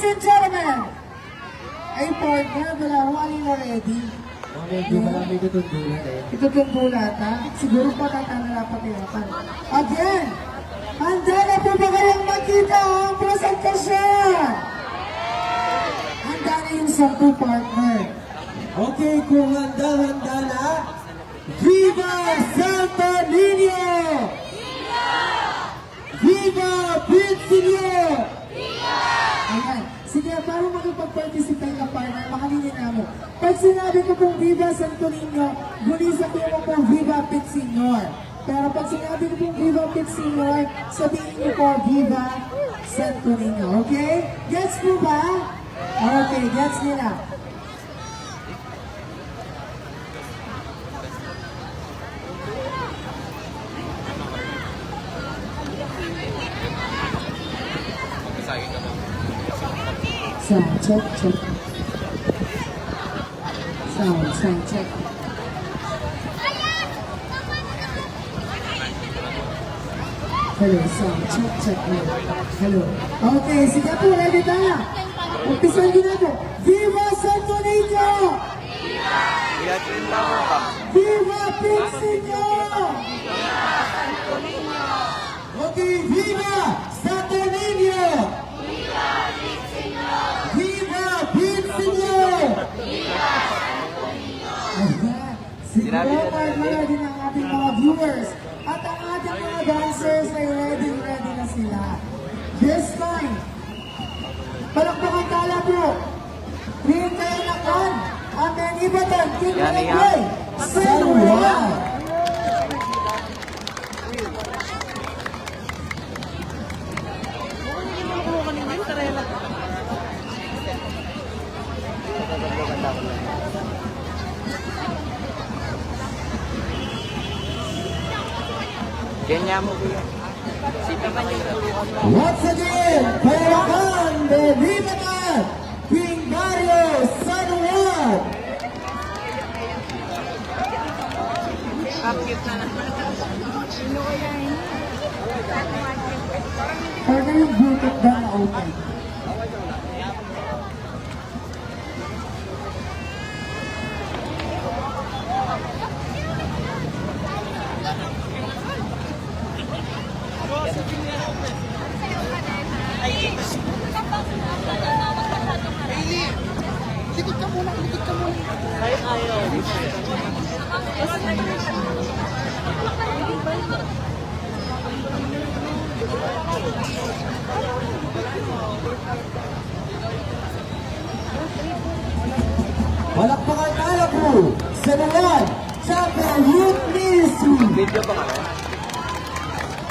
and gentlemen, ay partner, wala akong alin already. Medyo marami tutundulan eh. Ito itong bulata. Siguro patatala pa tirapan. Again, handa na po ba kayong makita ang presentasyon? Handa na yung 10 partner. Okay, kung handa na, Viva Santo Niño! Viva Pinsilio! Ayan. Sige, para makapag-participate ka partner, makaminin na mo. Pag sinabi ko pong Viva Santo Niño, gunisan ko mo pong Viva Pit Senyor. Pero pag sinabi ko pong Viva Pit Senyor, sabihin niyo po Viva Santo Niño. Okay? Gets mo ba? Okay, gets nila. Sound check, check. Sound check. Hello, sound check. Hello. Okay, sige po, ready na. Umpisan nyo na po. Viva Santo Niño! Viva Pinsilio! Okay, Viva Santo Niño! Viva Pinsilio! Ayan. Siguro partner din ang ating mga viewers. At ang ating mga dancers ay ready na sila. This time, palakpakan tala po. Ring kayo na kon. Amen. Ibatan. King Malagway. San Juan. Ganyan mo kuya. Sita man yung tulungan mo. Once again, Palawan de Libertad, King Mario San Juan. Kapit na naman. Sino kaya yun? Partner yung butot ba na open? Ay, ayaw. Palakpakan tayo po sa Juan Champion Youth Ministry. Video ba nga?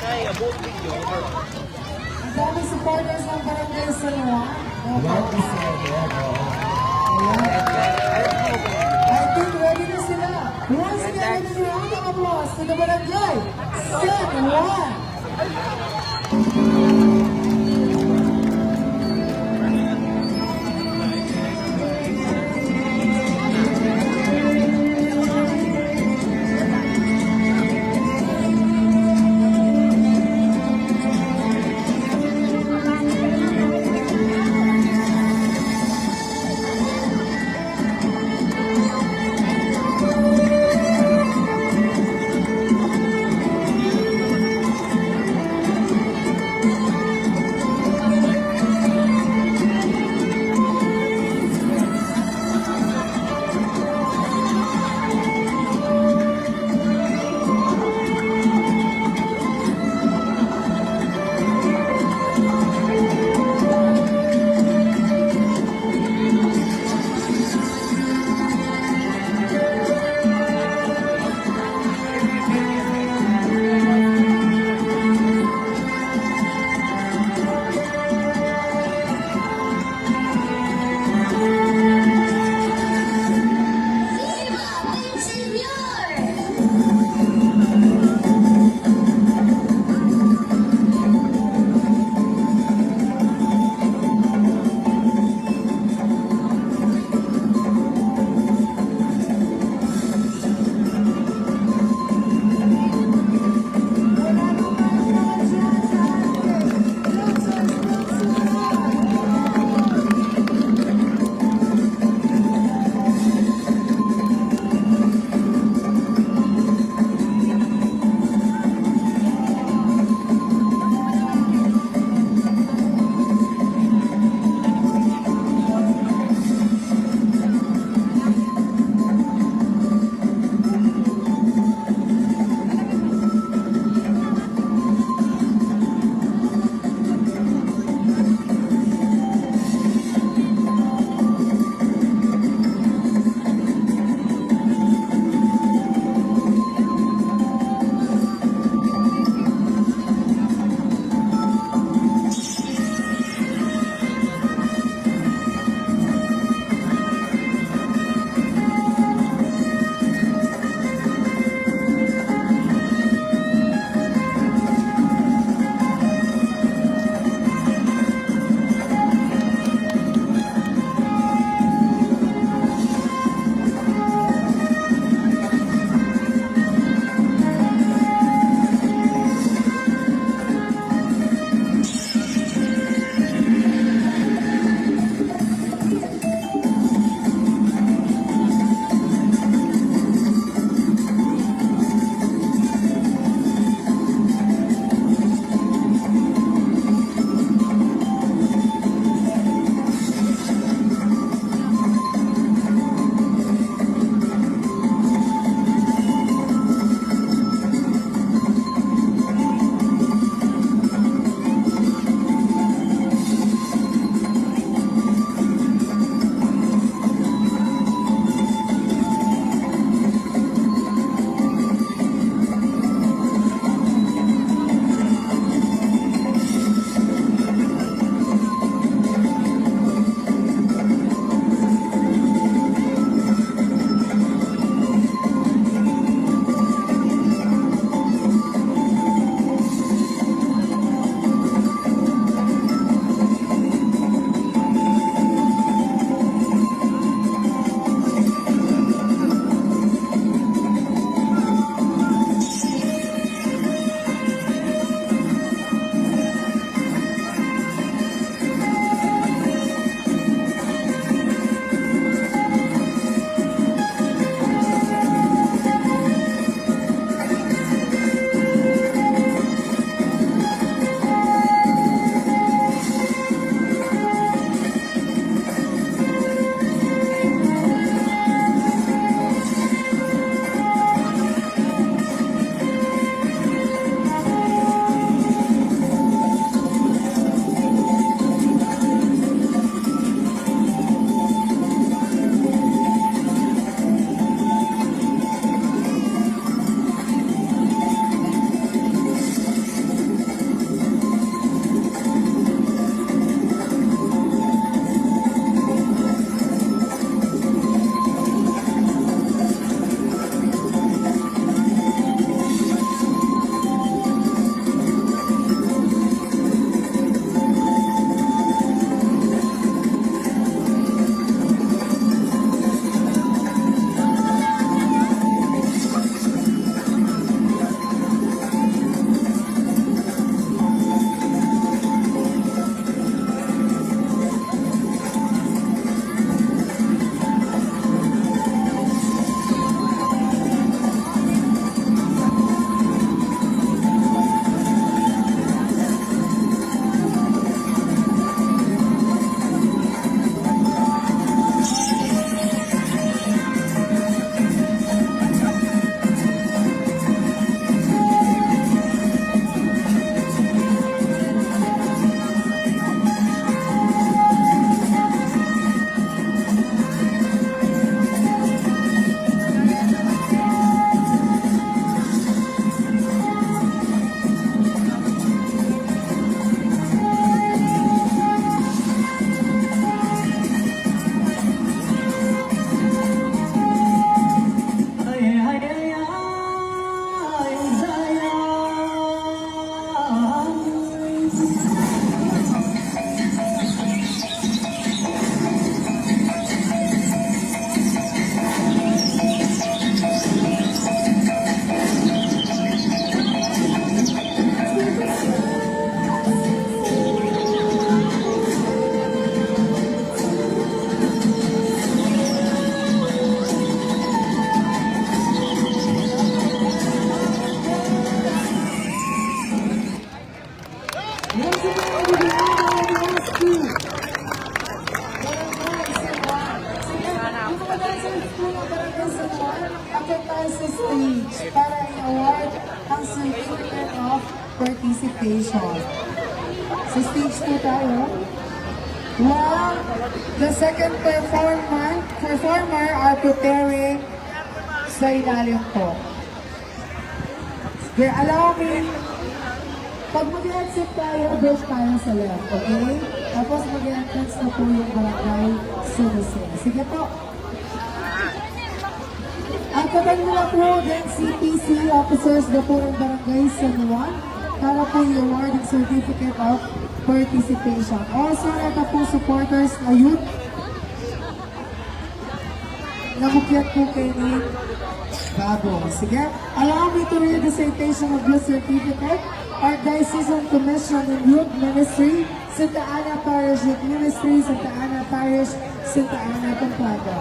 Ay, abot video. Ang daming supporters ng Barangay San Juan. Yan isa, yan, oo. I think ready na sila. Once again, give a round of applause to the Barangay San Juan. participation. Sa stage po tayo. While the second performer are preparing sa ilalim po. Okay, allow me, pag mag-exit tayo, break tayo sa left, okay? Tapos mag-entrance na po yung barangay Sunusin. Sige po. Ang kaban nila po din CPC officers na po ng barangay San Juan para po i-awarding certificate of participation. Also, ito po supporters na youth namukyat po kay ni Babo. Sige, allow me to read the citation of this certificate. Our Diocesan Commission in Youth Ministry, Santa Ana Parish Youth Ministry, Santa Ana Parish, Santa Ana, Pampanga.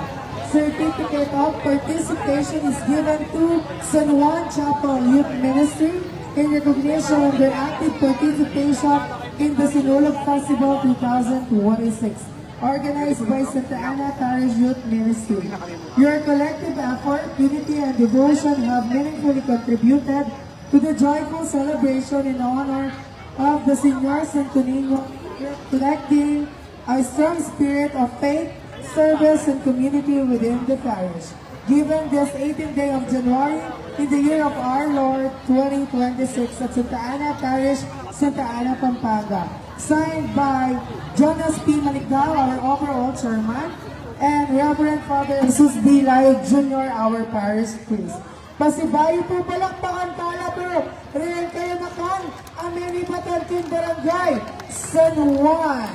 Certificate of participation is given to San Juan Chapel Youth Ministry in recognition of their active participation in the Sinulog Festival 2026, organized by Santa Ana Parish Youth Ministry. Your collective effort, unity, and devotion have meaningfully contributed to the joyful celebration in honor of the Señor Santo Niño, reflecting a strong spirit of faith, service, and community within the parish. Given this 18th day of January in the year of our Lord 2026 at Santa Ana Parish, Santa Ana, Pampanga. Signed by Jonas P. Maligdao, our overall chairman, and Reverend Father Jesus B. Layo Jr., our parish priest. Pasibayo po, palakpakan tala po. Riyan kayo nakan, Ameni Batantin Barangay, San Juan.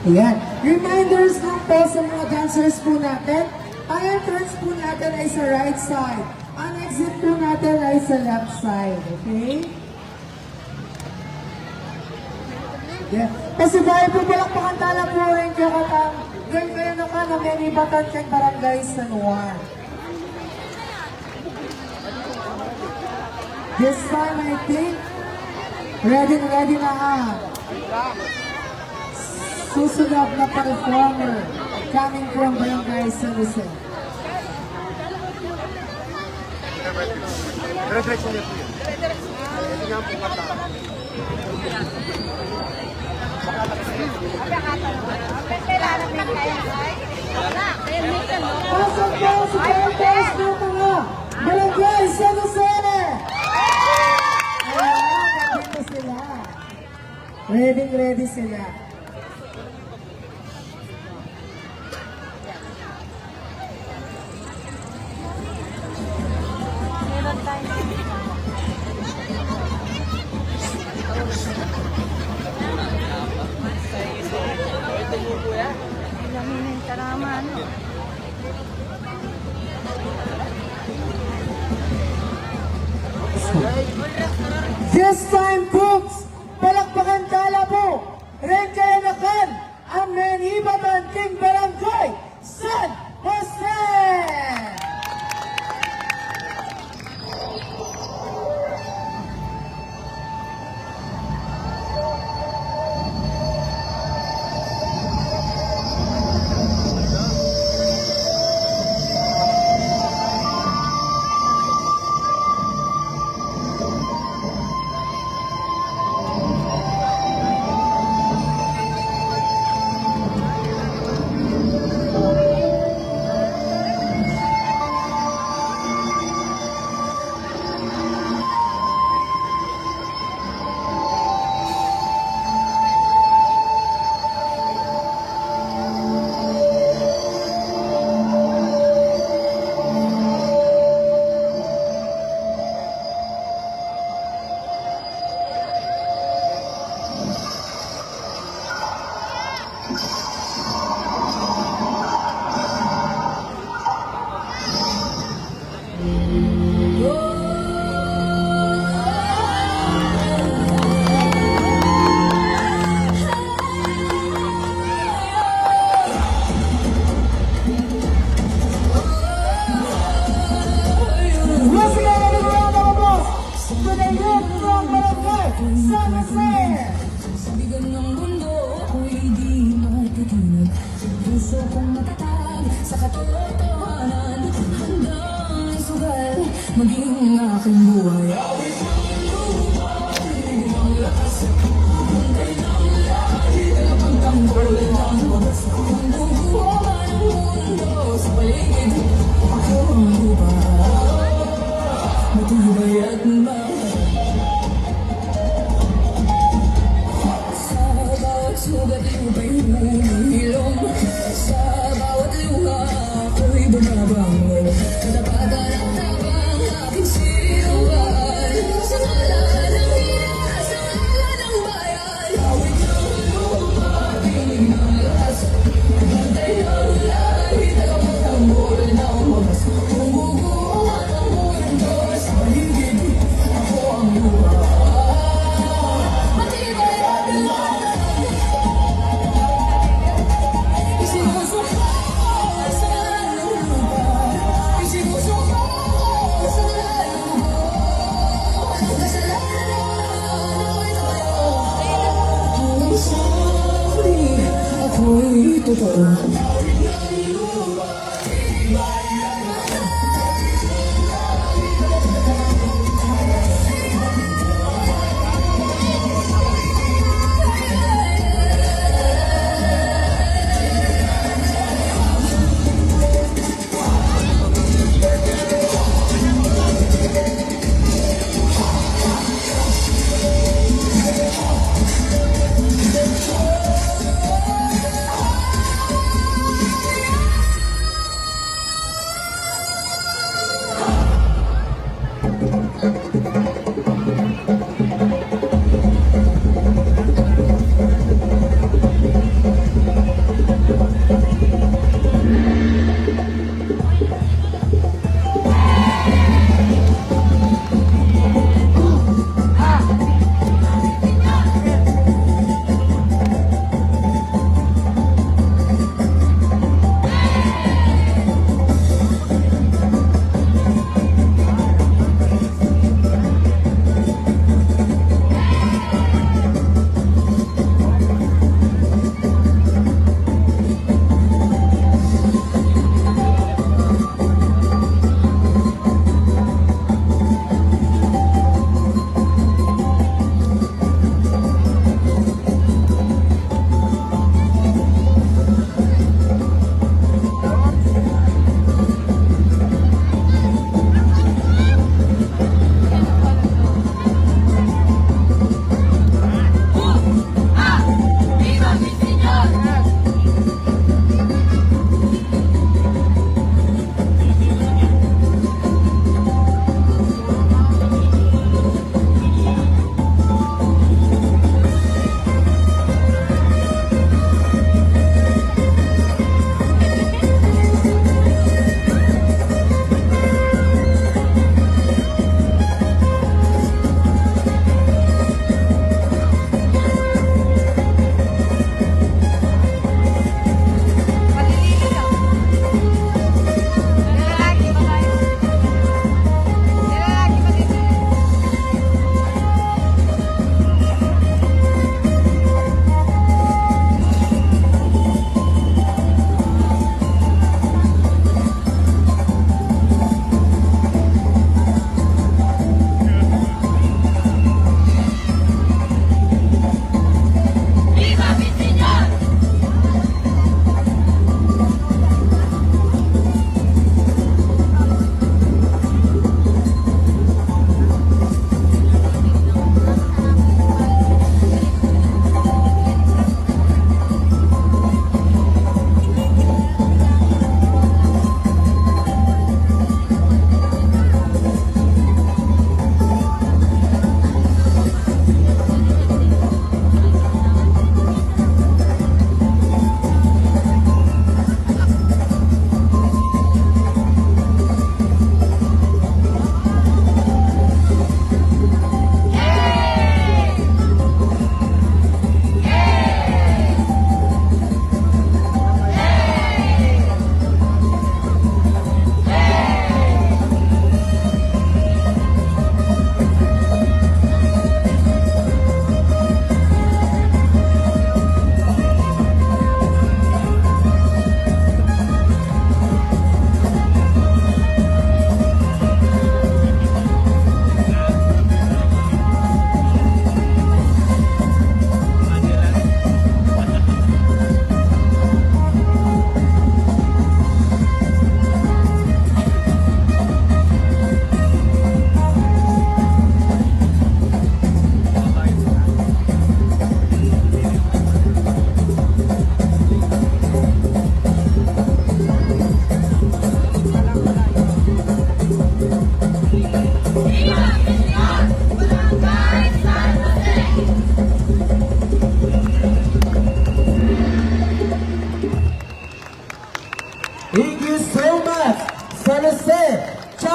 Ayan. Reminders lang po sa mga dancers po natin. Ang entrance po natin ay sa right side. Ang exit po natin ay sa left side. Okay? Yeah. Kasi dahil po palakpakan tala po rin kayo katang ganyan kayo na ka na may ibatan kang barangay San Juan. This time I think ready na ang susunod na performer coming from Barangay Sunusin. Pasok po sa purpose ng mga Barangay Sunusin! Ayan, nandito sila. Ready sila. This time, folks, palakpakan tala po. Ren kaya nakan ang Menibatan King Barangay San Jose! matitinag. Puso kong matatag sa katotohanan. Handang isugal maging aking buhay. Pagtanggol ng wagas, kung bubuo man ang mundo sa paligid, ako ang lupa, matibay at mahal. Sa bawat sugat lupa'y humihilom, sa bawat luha ako'y bumabangon. Katapatan ang tabang aking sinuwaan, sa ngalan ng ina, sa ngalan ng bayan. Awit ng lupa, pinig ng lakas, bantay ng lahi, tagapagtanggol ng wagas. Kung bubuuan ang mundo sa paligid, ako ang lupa, matibay at mahal. Isinusuko sa ngalan ng lupa, isinusuko sa ngalan ng buwan. Kasalanan ako'y tumayo, hanggang sa huli ako'y totoo.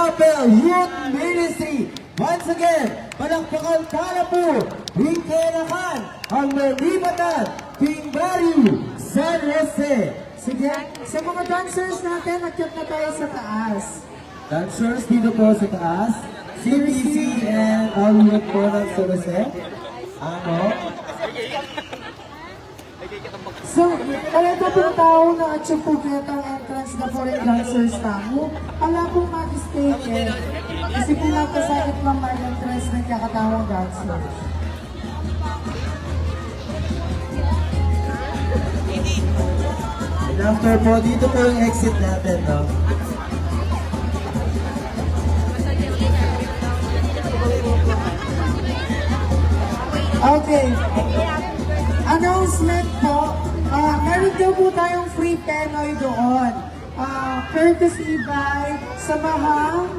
Chapel Youth Ministry. Once again, palakpakan tala po, hingkerakan ang malibatan, King San Jose. Sige, sa mga dancers natin, akyat na tayo sa taas. Dancers dito po sa taas, CPC and all youth po ng San Jose. Ano? So, talaga pong tao na at yung pugit ang entrance na foreign dancers tamo. Wala pong mag-stake kasi pinagkasakit lang ang entrance ng kakatawang dancers. And after po, dito po yung exit natin, no? Okay. Announcement po. Meron daw po tayong free penoy doon. Courtesy by Samahang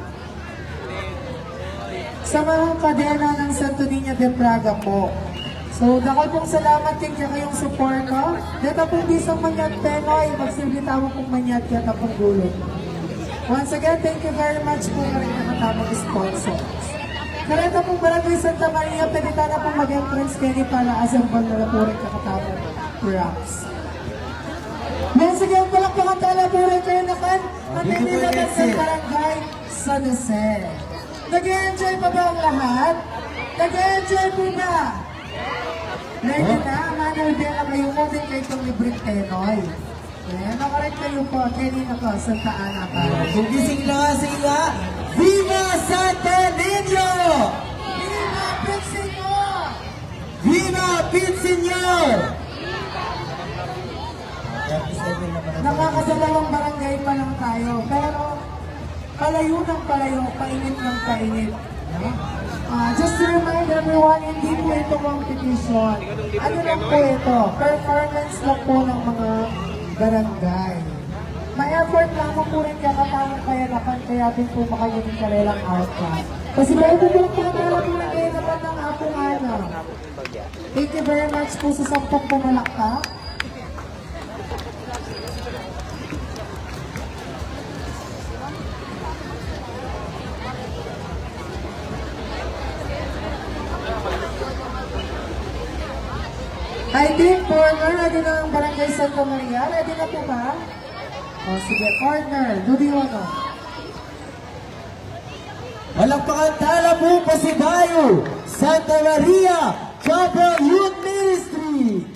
Kadena ng Santo Niño de Praga po. So, dakal pong salamat din kaya kayong support, no? Dito pong bisang manyat penoy, magsilbita mo pong manyat kaya pong gulong. Once again, thank you very much po na rin nakatamang sponsors. Kareta pong Barangay Santa Maria, pwede na pong mag-entrance kayo para assemble na po rin kakatawang props. Once again, palakpakan tala po rin kayo nakan at may nilagan sa Barangay San Jose. Nag-enjoy pa ba ang lahat? Nag-enjoy po ba? Ready na, Manuel Bella kayo mo din kayo itong libreng tenoy. Nakarit kayo po, kanina po, Santa Ana pa. Kung gising lang sa ila, Viva Santo Niño! Viva Pixinor! Viva Pinsinyor! Nakakadalawang barangay pa lang tayo, pero palayo ng palayo, painit ng painit. Just to remind everyone, hindi po ito competition. Ano lang po ito? Performance lang po ng mga barangay. May effort lamang po rin kakatawang kayanakan, kaya din po makayaning karelang outcome. Kasi bago po po pala po na kayanakan ng Apong Ana. Thank you very much po sa 10 pumalakpak. I think corner, ready na ang Barangay Santa Maria. Ready na po ba? O sige, corner. Dudiwano. Palakpakan tala po Pasibayo, Santa Maria, Chapel Youth Ministry.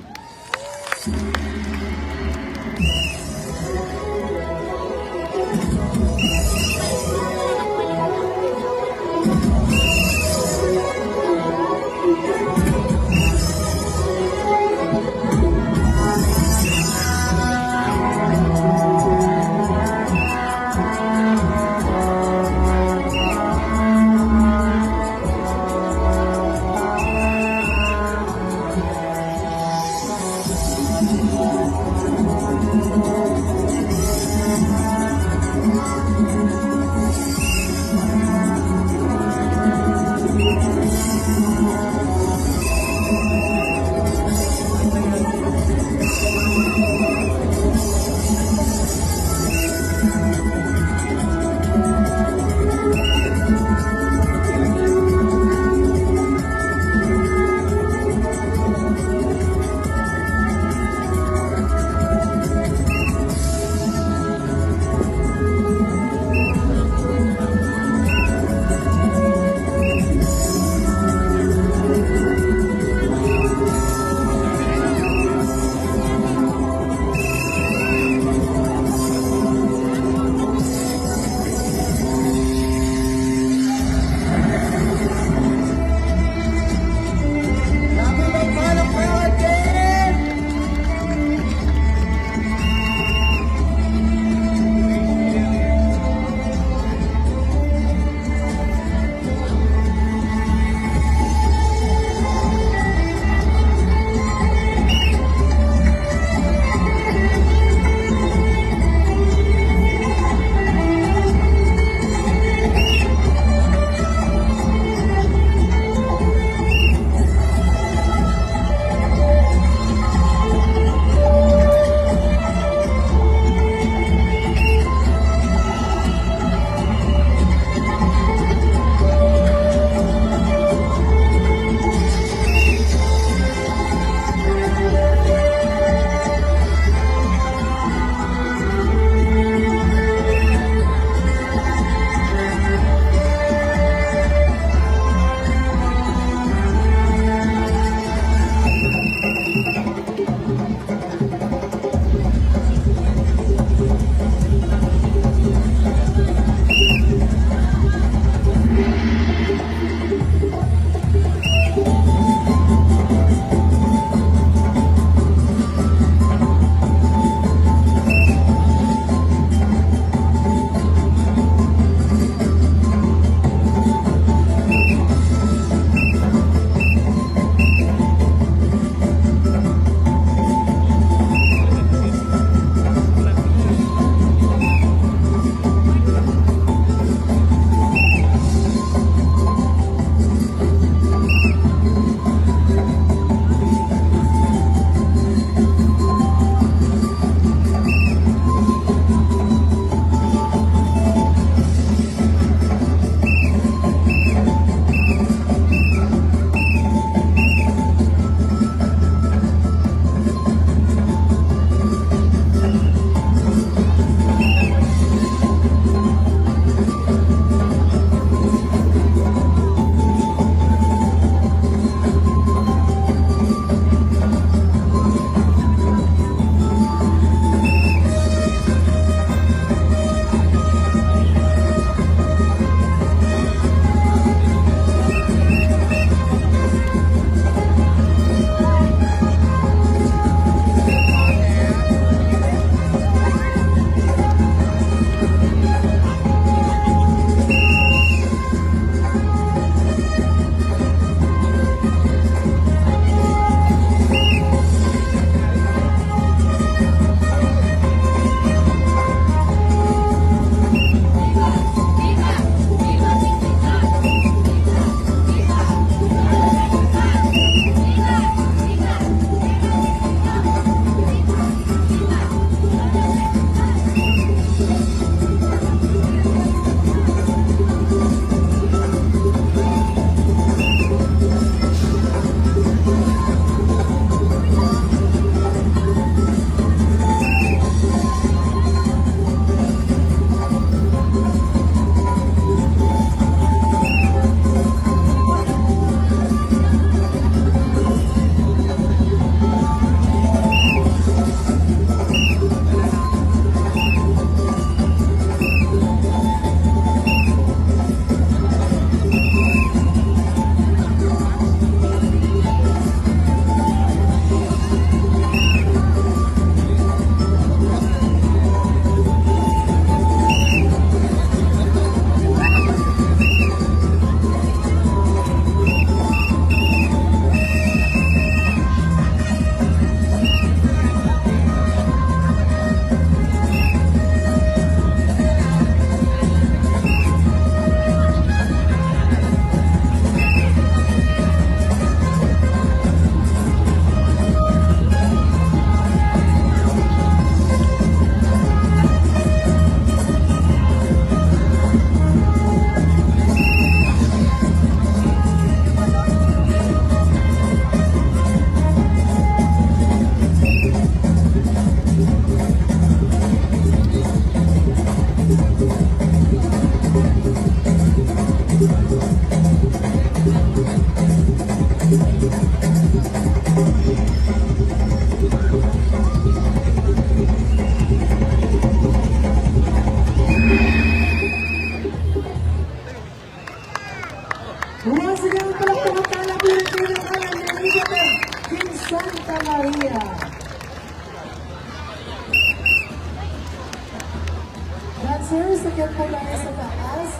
officers, again po lang sa taas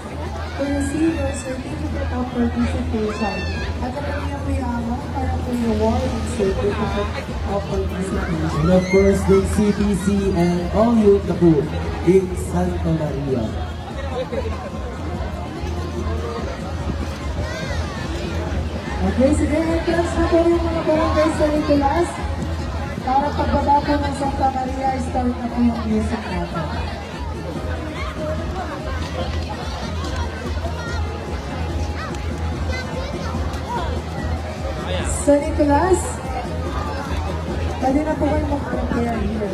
to receive your certificate of participation. At ang inyong kuyaman para po yung award and certificate of participation. And of course, Big CPC and all youth na po, Big Santa Maria. Okay, sige, entrance na po yung mga barangay sa Nicolas. Para pagbaba po ng Santa Maria, start na po yung music natin. Sa Nicolas, pwede na po kayo mag-prepare here.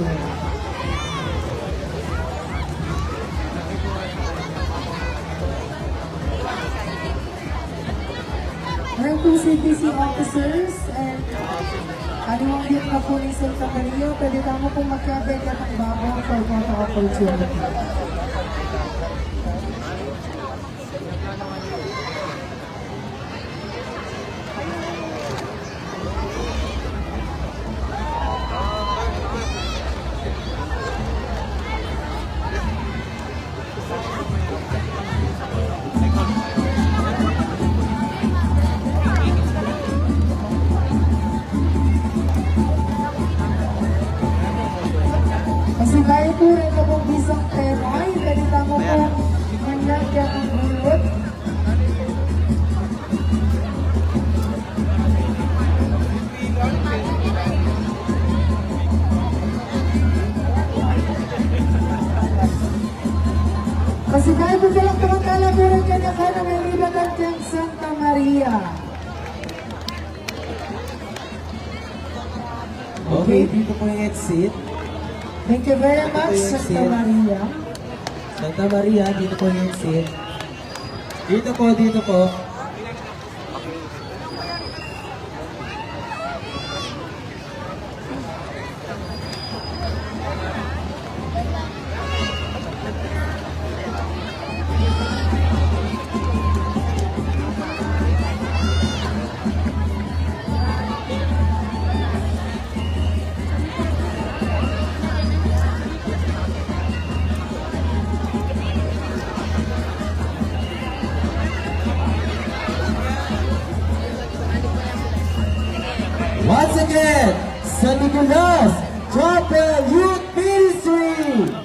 Meron po CPC officers and aliwang din na po ng Santa Maria, pwede tamo pong magkabig at ang babong for photo opportunity. Kasi gaya po rin na pong bisang Penoy, pwede tamo pong manlagyan ng bulot. Kasi gaya po palang tumatala po rin kanya ka na may libatan kang Santa Maria. Okay, dito po yung exit. Thank you very much, Ito yung Santa exit. Maria. Santa Maria, dito po yung exit. Dito po, dito po. Once again, San Nicolas Chapel Youth Ministry!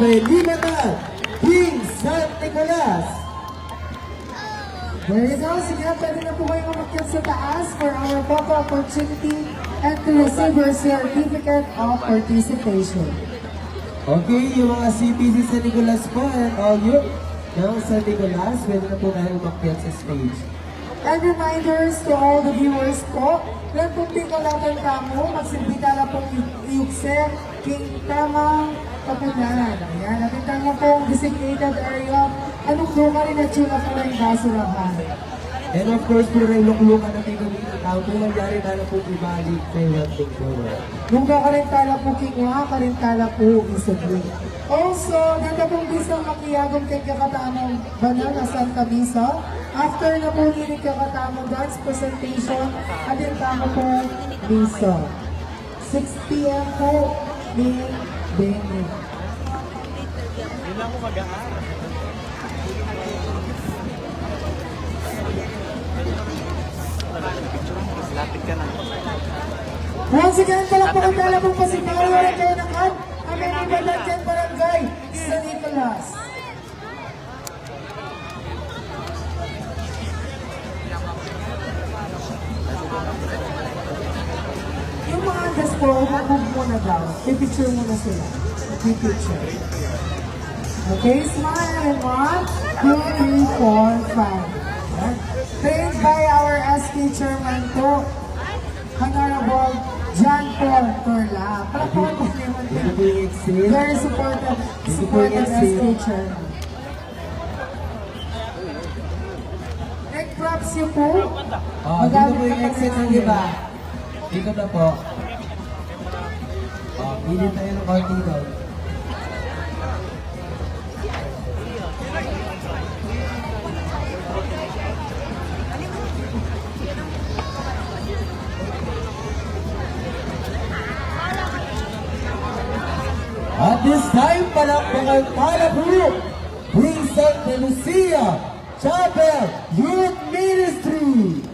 may Libertad, King San Nicolas. There you go. Sige, pwede na po kayo umakyat sa taas for our photo opportunity and to receive your certificate of participation. Okay, yung mga CPC San Nicolas po and all you ng San Nicolas, pwede na po kayo umakyat sa stage. And reminders to all the viewers po, na kung di ka natin kamo, magsimbita na pong iukse, king tamang kapunan. Ayan, nakita mo pong designated area, anong lugar rin na tuna po rin basurahan. And of course, po rin luklukan natin kami ng tao kung mangyari na na po ibalik kay Wanting Forward. Nung kakarintala po kingwa, karintala po isagli. Also, ganda pong bisang makiyagong kay kakatamang banal na Santa Misa. After na po nini kakatamang dance presentation, adin tama po Misa. 6 p.m. po ni Benny. Lapit ka na. Once again, palakpakan tala pong pasipayo rin kayo ng kan. Kami ni Balanjan Barangay, San Nicolas. Yung mga andas po, umabog muna daw. Pipicture muna sila. Pipicture. Okay, smile and 1, 2, 3, 4, 5. Trained by our SK chairman po, Honorable John Paul Torla. Palakpakan po naman Ito po yung exit. very supportive SK chairman. Neck props niyo po. Oh, dito po yung exit ng iba. Dito na po. Oh, pili tayo ng konti doon. At this time, palakpakan para po, Queen Santa Lucia Chapel Youth Ministry.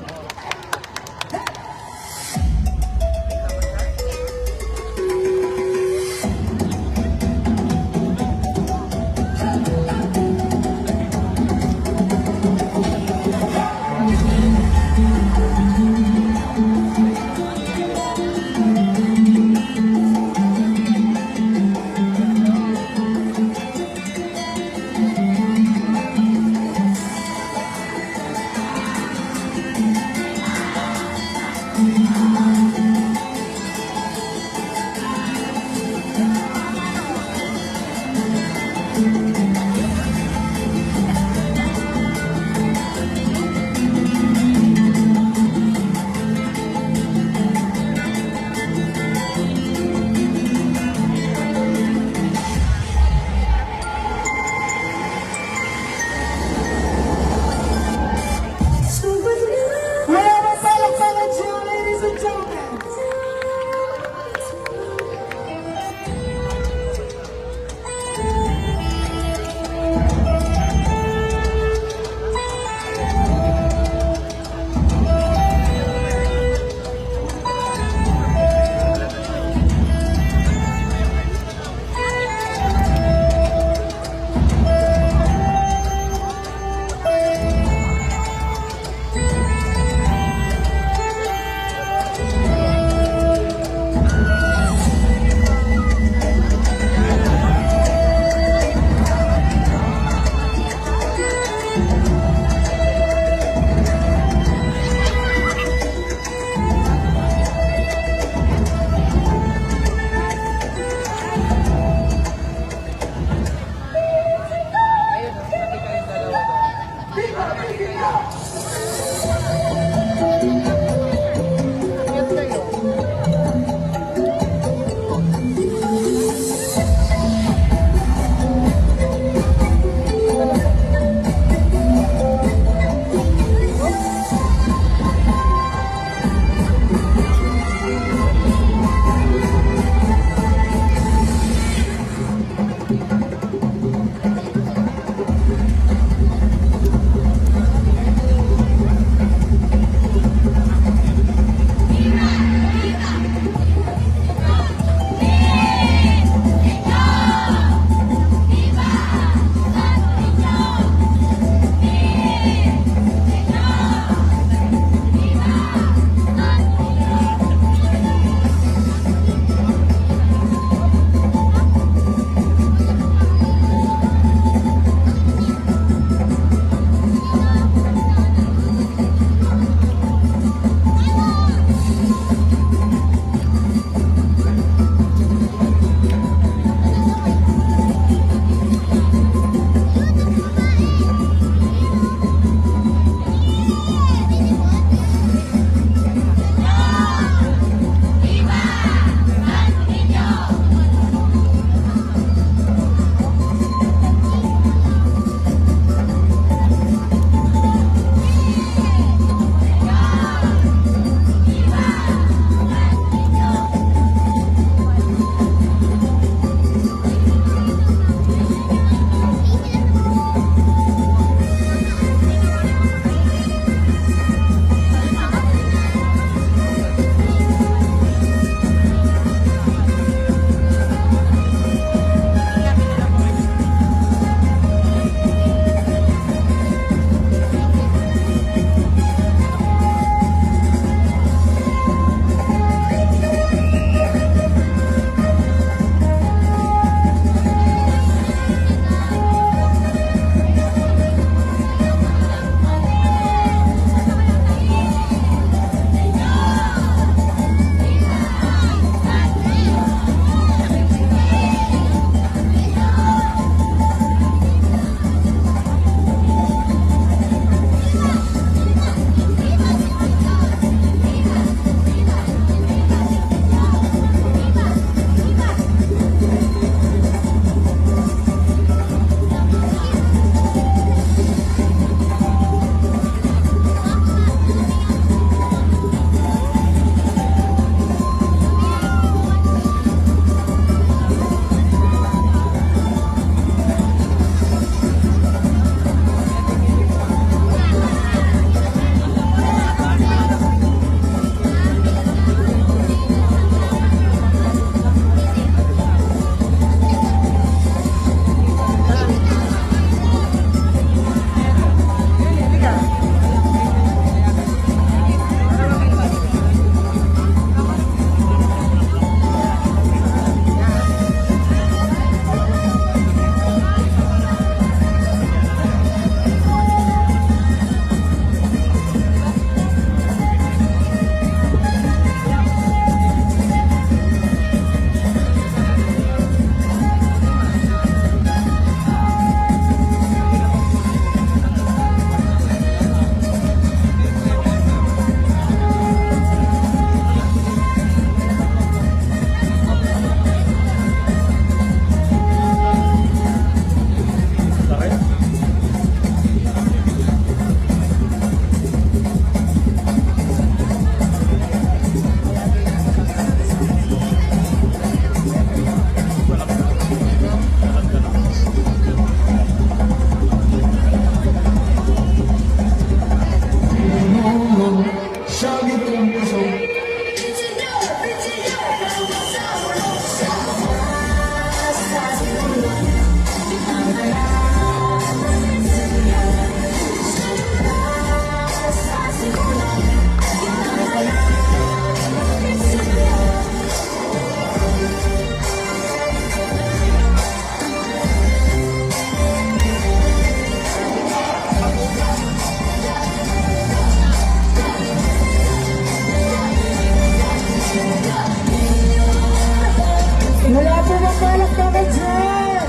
palakpakan dyan!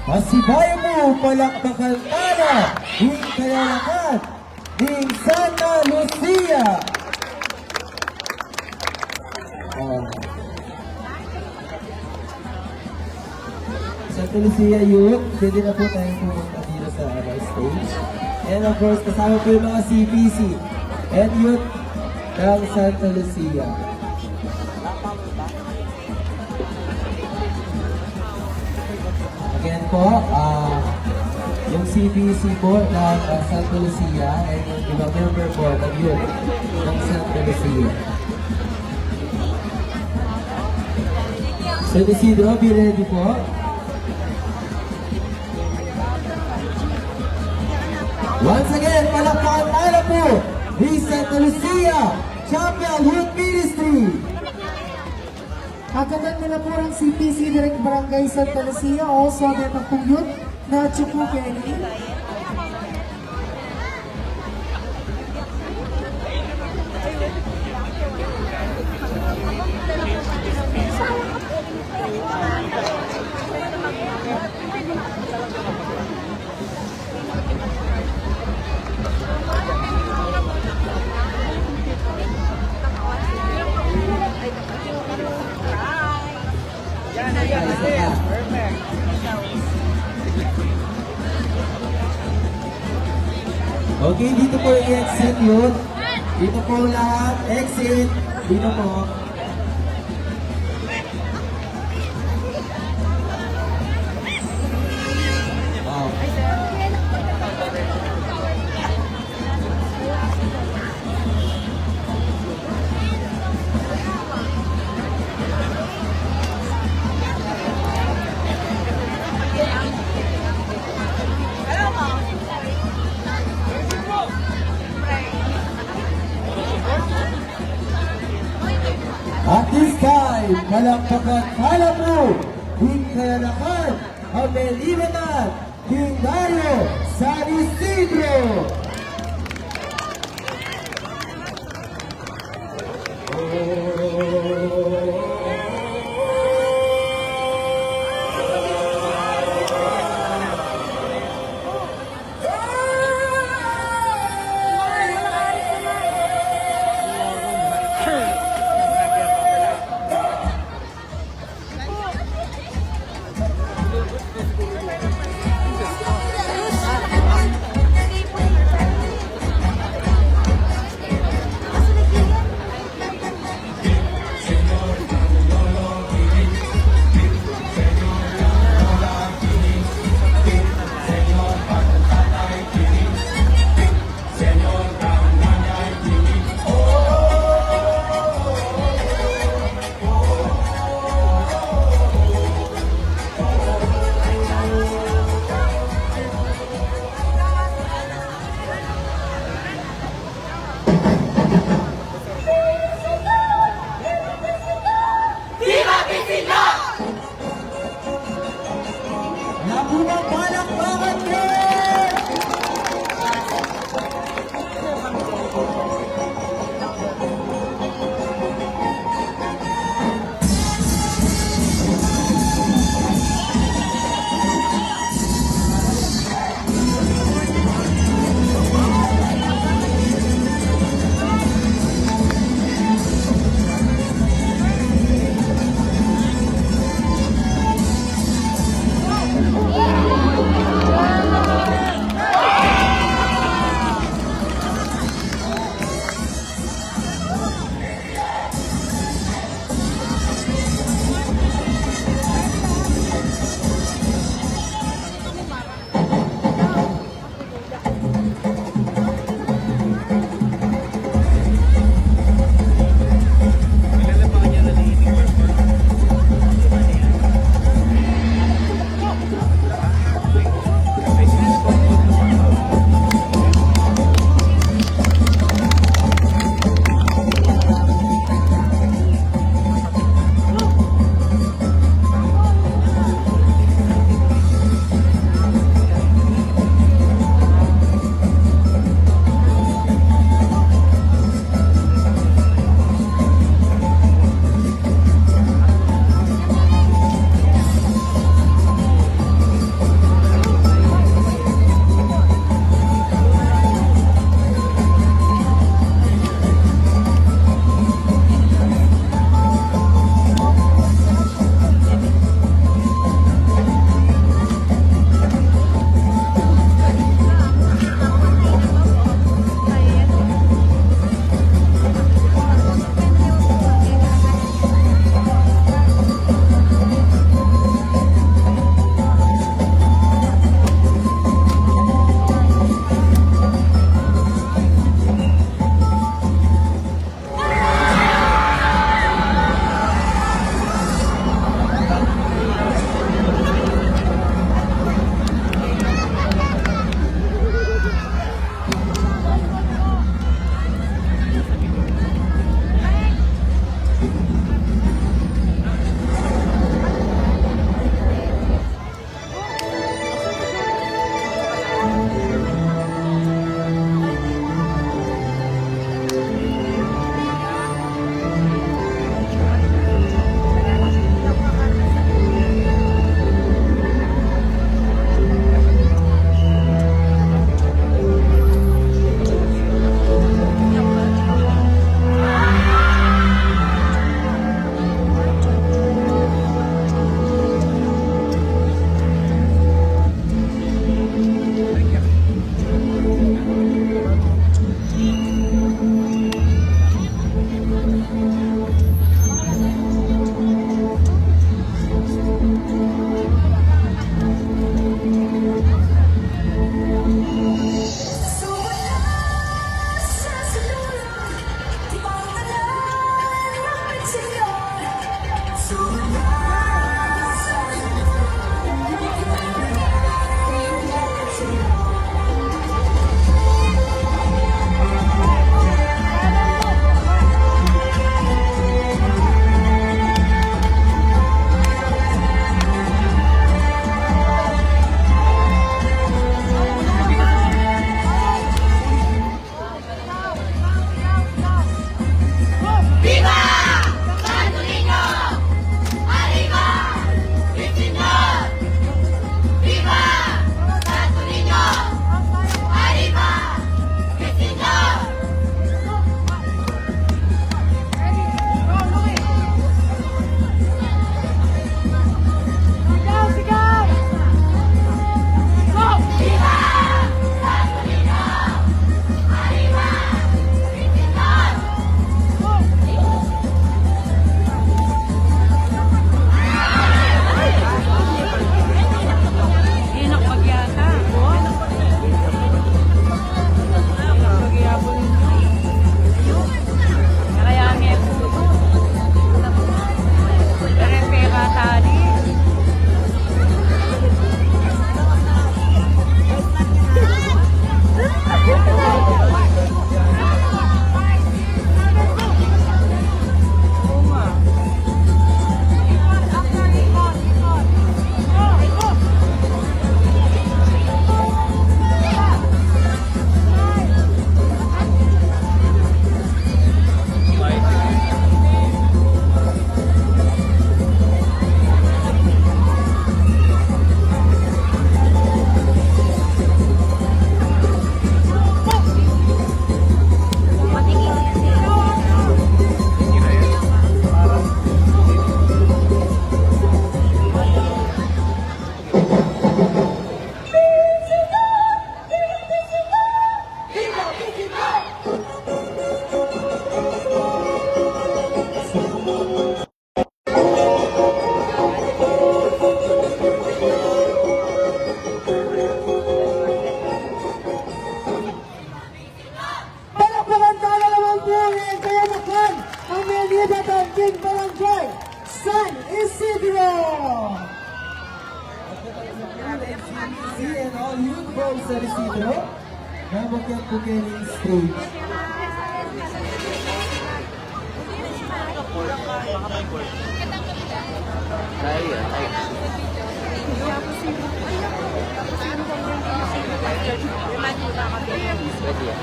Masibay mo, palakpakan tala, Hing Kayalakan, Hing Santa Lucia. Santa Lucia Youth, pwede na po tayo pumunta dito sa stage. And of course, kasama po yung mga CPC and Youth ng Santa Lucia. Again po, yung CPC po ng Santa Lucia and yung ibang member po ng Youth ng Santa Lucia. So, Isidro, be ready po. Once again, palakpakan tayo po ni Santa Lucia Champion Youth Ministry. Agad nila po ang CPC Direct Barangay Santa Lucia, also ang pong youth na Chuku Kelly. Okay, dito po yung exit yun. Dito po lahat. Exit. Dito po. Wow. At this time, palakpakan pala po, Hing Kayalakan, Amelibatan, King Dario, San Isidro. 4 na makyat po kayo ng stage. Tayo, tayo. Pwede yan.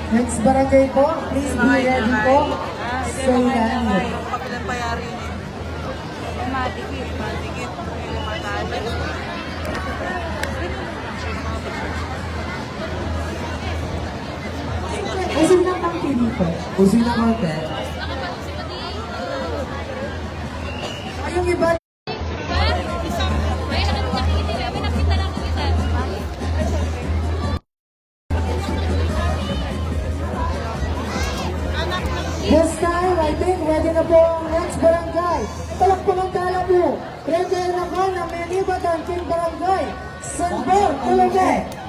Next barangay po, please be ready po. So yan. Kapilang bayari yun eh. Matikit. Matikit. Usin ng tangki dito. Pusin na konti. Ay, yung iba, this time, I think ready na po ang next barangay. Palakpakan tala po. Ready na ko na may libatan king barangay. Sanbor, Tulube.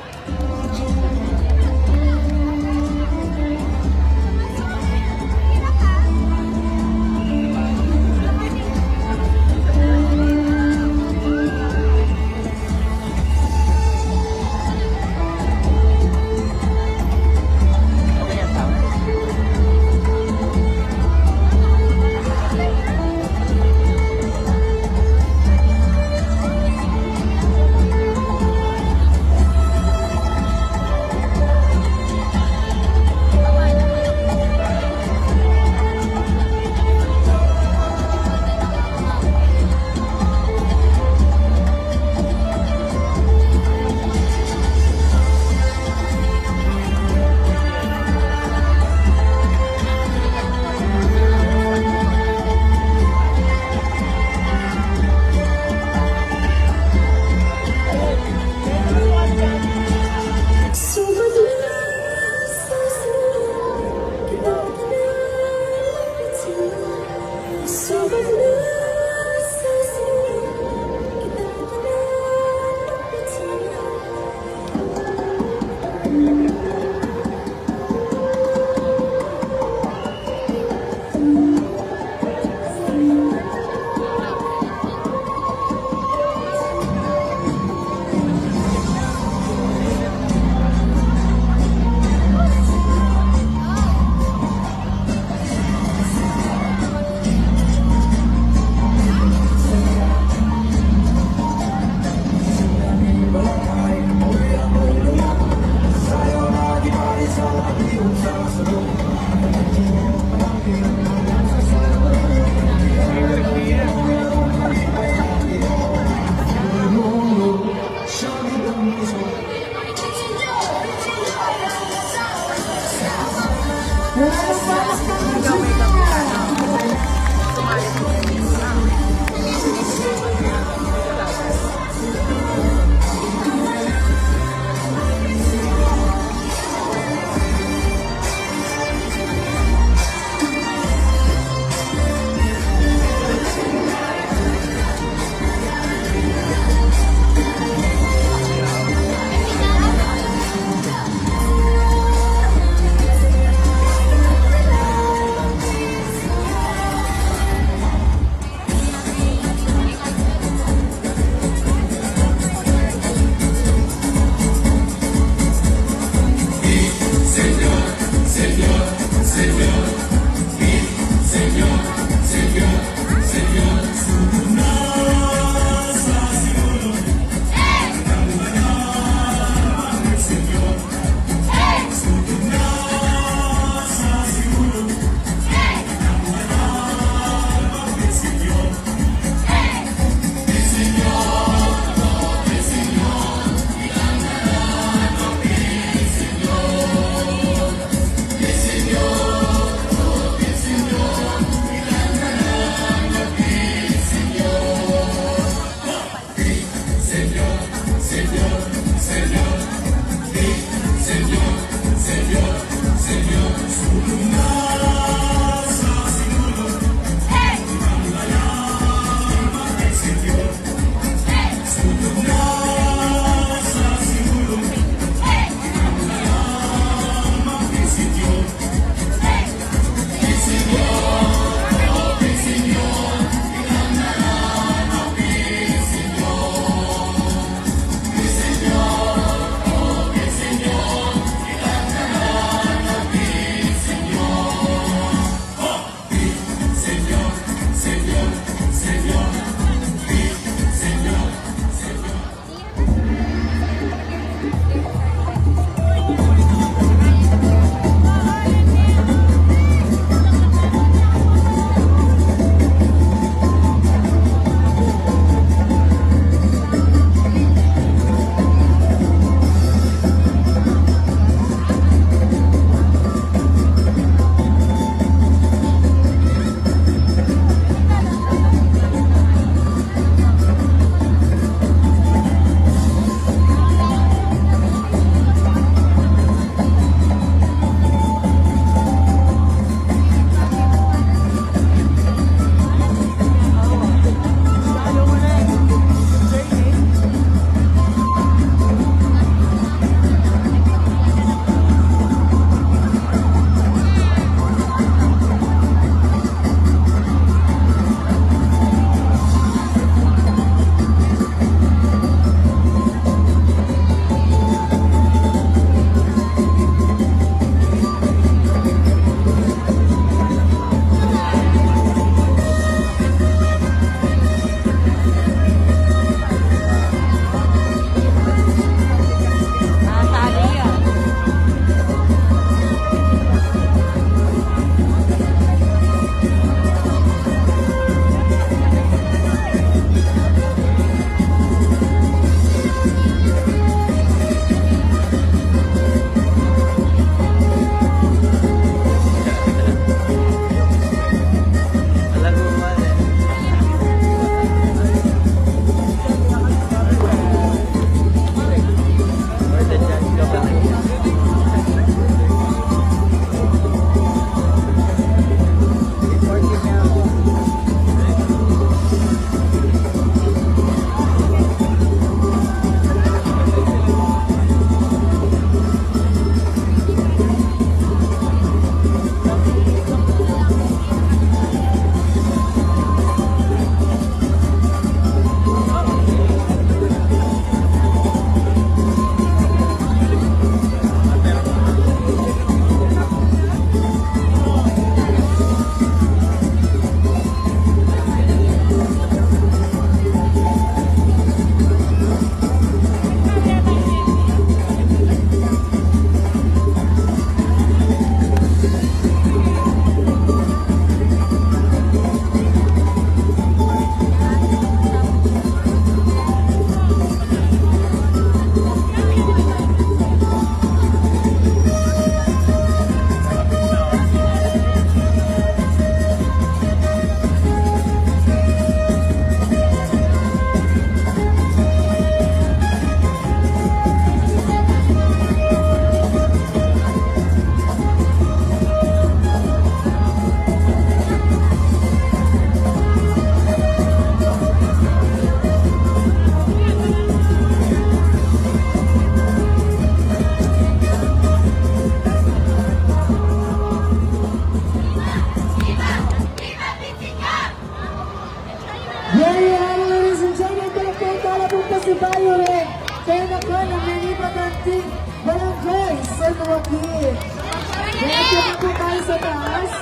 sa taas.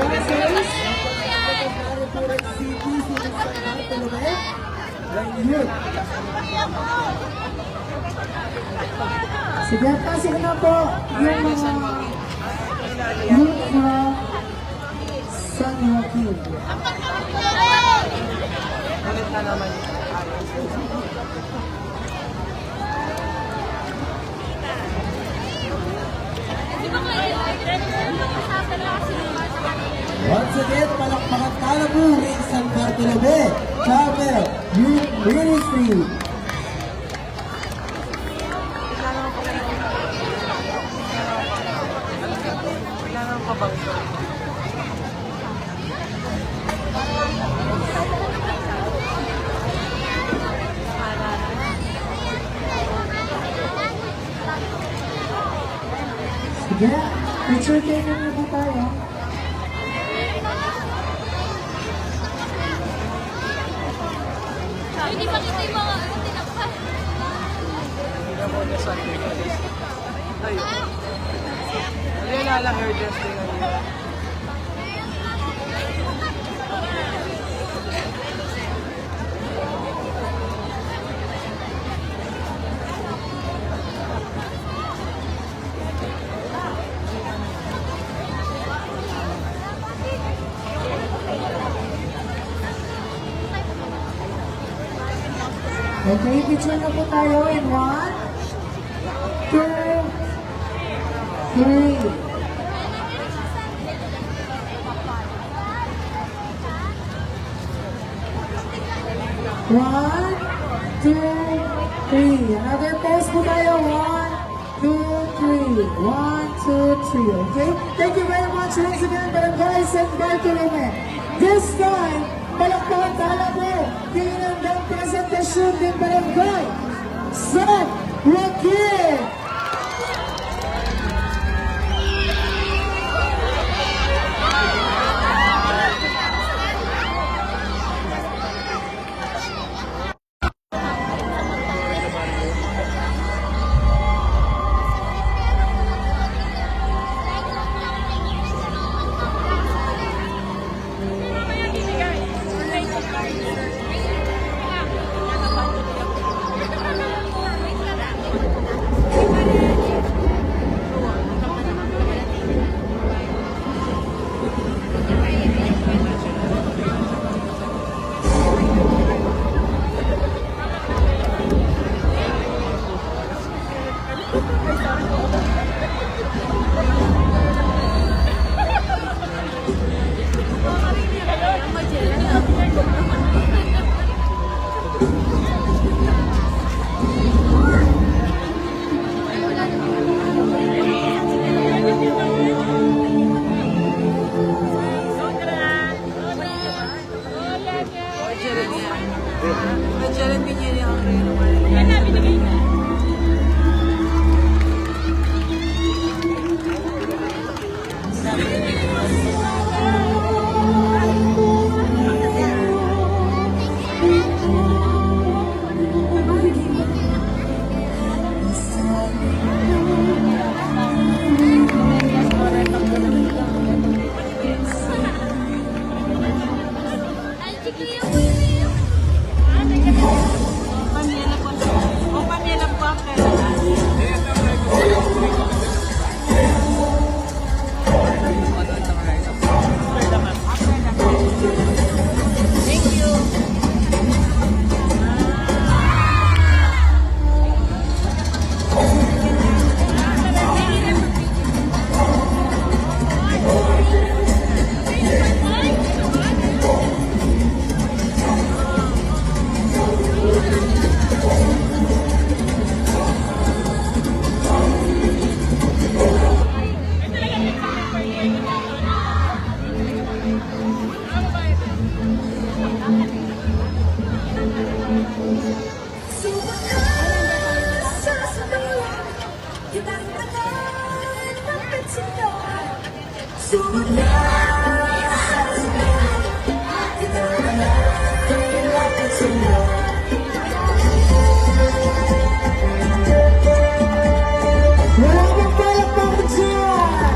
Boses. Purang CPC ng San Bartolome. Ng youth. Sige, pasok na po yung mga youth from San Joaquin. Ulit na naman. Once again, palakpakan talabu ng San Bartolome. Chapel Youth Ministry. Wala naman pa bang Sige, picture taking na po tayo. Hindi makita yung mga tinakpan. Ayun. Wala lang hair dressing ngayon. Okay, picture na po tayo in 1, 2, 3. One, two, three. Another pose po tayo. 1, 2, 3. 1, 2, 3. Okay? Thank you very much once again, Barangay San Bartolome. This time, palakpakan talaga kinandang presentasyon din Barangay San Joaquin. Wala bang palakpak dyan?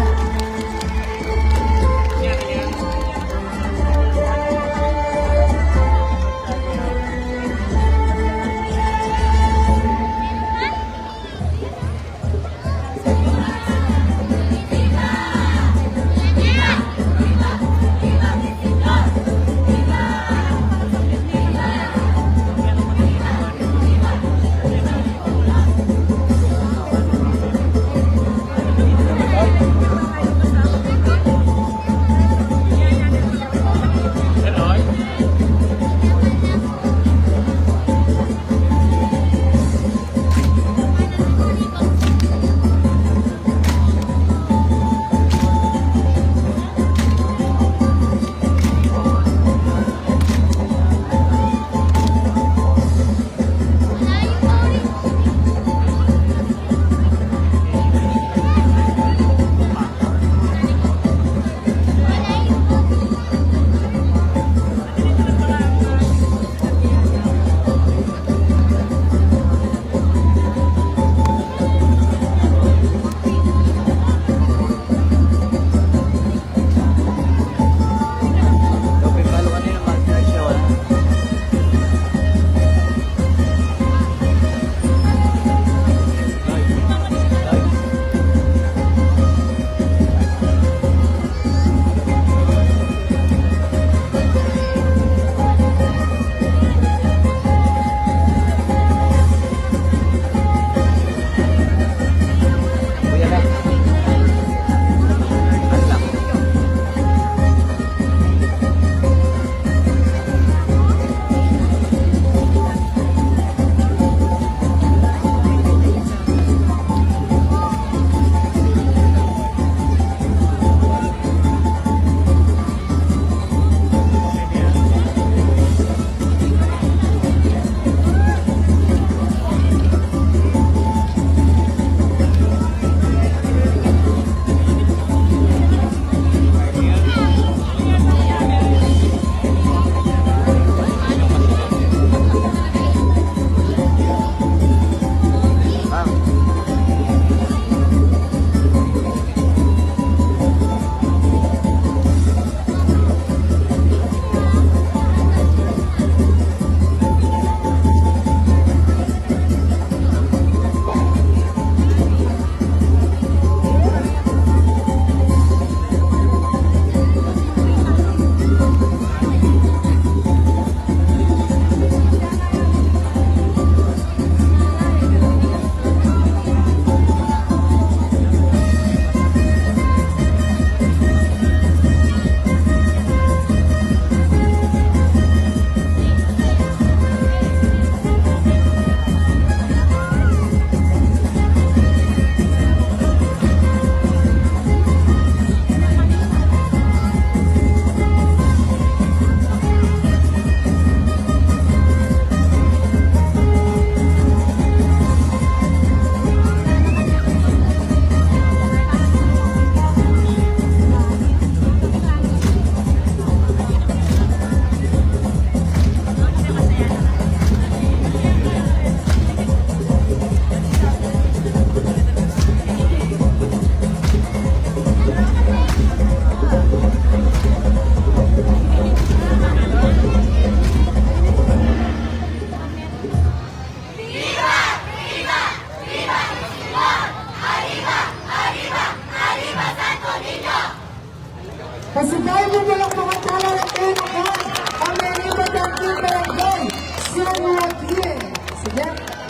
Pasigaw mo mo lang mga tala ng kailangan ang nalibat ang team barangay sa Joaquin. Sige,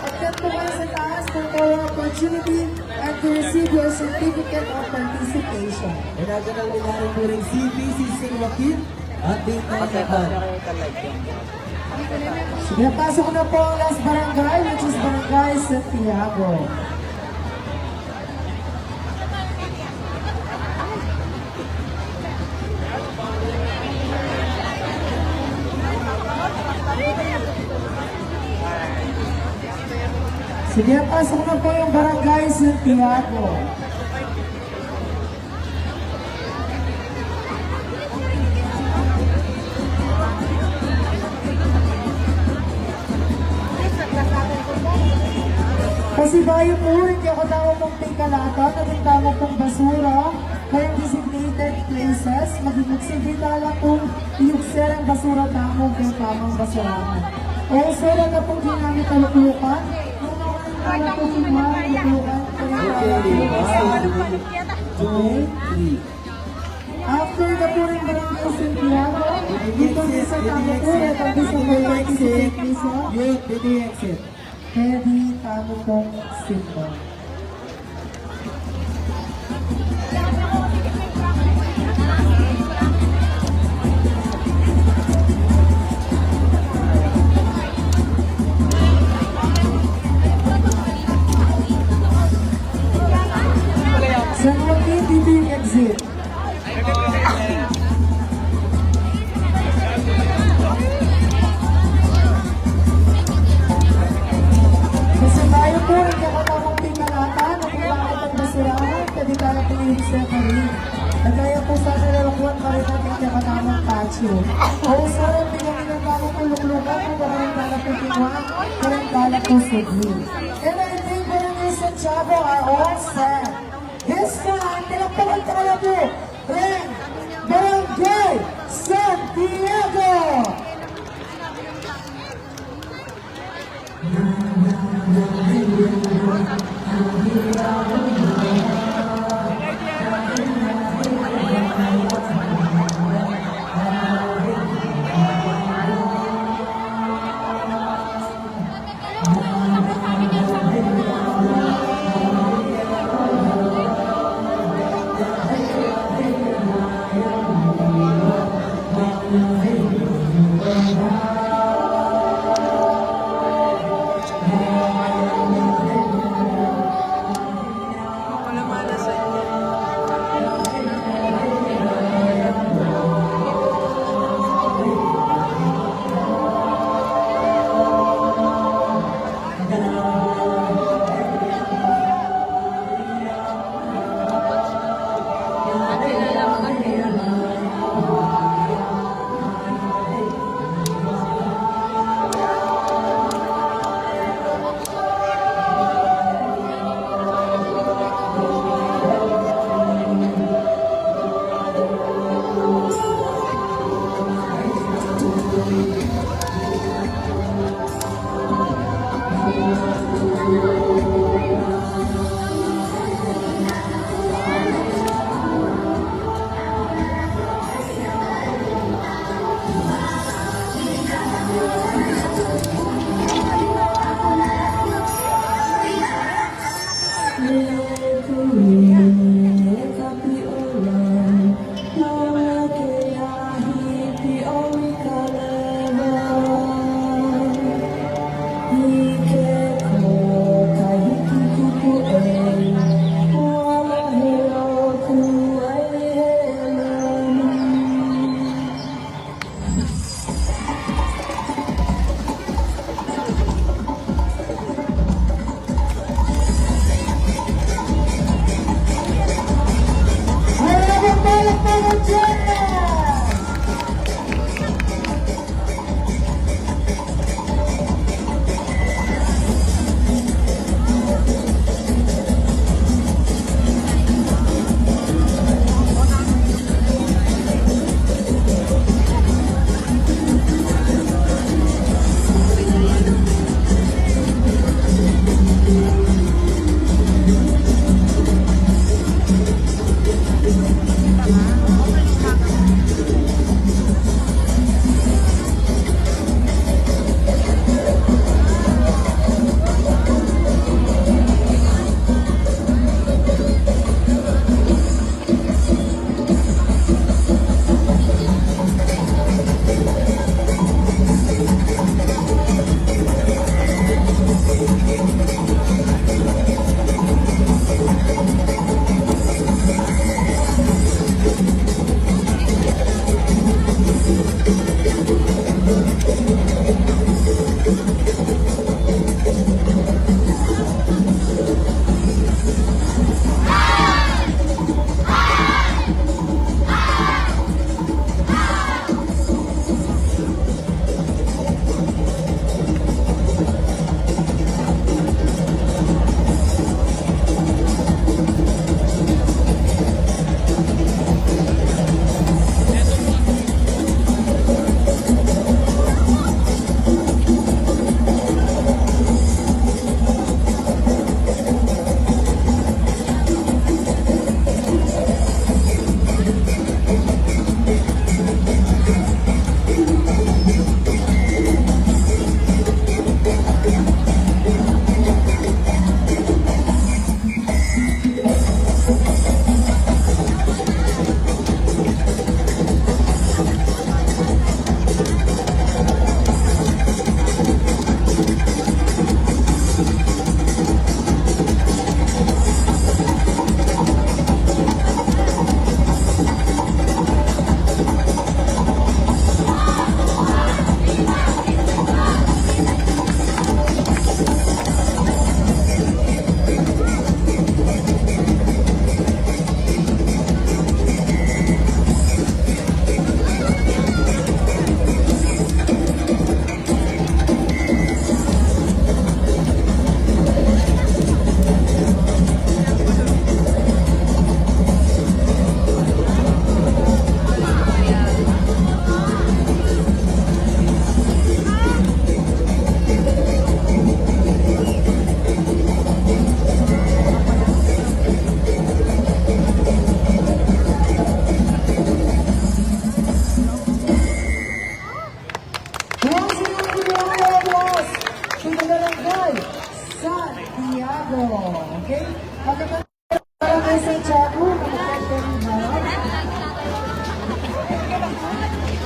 agad po kayo sa taas for more opportunity and to receive your certificate of participation. And nagdadal nila rin po rin CPC St. Joaquin at Dita Japan. Sige, pasok na po ang last barangay, which is Barangay Santiago. Sige, pasok na po yung Barangay Santiago. Kasi bayo po, hindi ako tawag pong pikalata, naging tawag pong basura, kayong designated places, maging magsimbitala kung iukser ang basura tamo kung tamang basurahan. Also, na pong ginamit ang luklukan, wala po kinuha ang luklukan, Two, three. after na po rin Barangay Santiago, dito din sa tamo po, ito din sa Barangay Santiago, Youth, dito yung exit. Pwede tamo pong simple. San Joaquin, dito yung exit. Kasi tayo po, hindi ako tamang pinalata, nagkakakot ang basurahan, pwede tayo pinihig sa karin. Nagaya po sa nalalakuan pa rin natin hindi katamang patio. O sa pinagin ng tamang kuluklukan, kung baka rin po kinuha, kung kala po sugli. And I think Barangay Santiago are all set. This time, pinagpagal tayo po, rin, Barangay Santiago!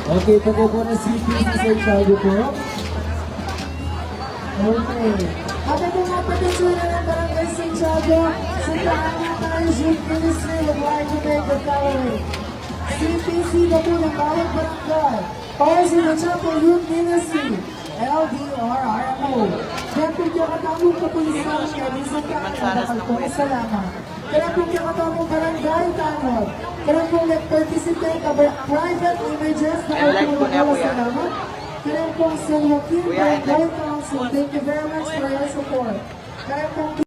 Okay, pati po na CPC St. Salvo po. Okay. At ito nga petition ng Barangay St. Tiago, sundahan nga tayo Youth Ministry would like to make the following. CPC na po ng bawat barangay, or sa Chapel Youth Ministry, LDRRMO. Kaya kung kakatamong kapulisan niya, minsan ka ang salamat. Kaya kung kakatamong barangay tanod, kaya kung nag-participate ka private images na And like po na, kuya. salamat. Kaya kung San Joaquin Kuya, and like Barangay Council, thank you very much for your support. Kaya kung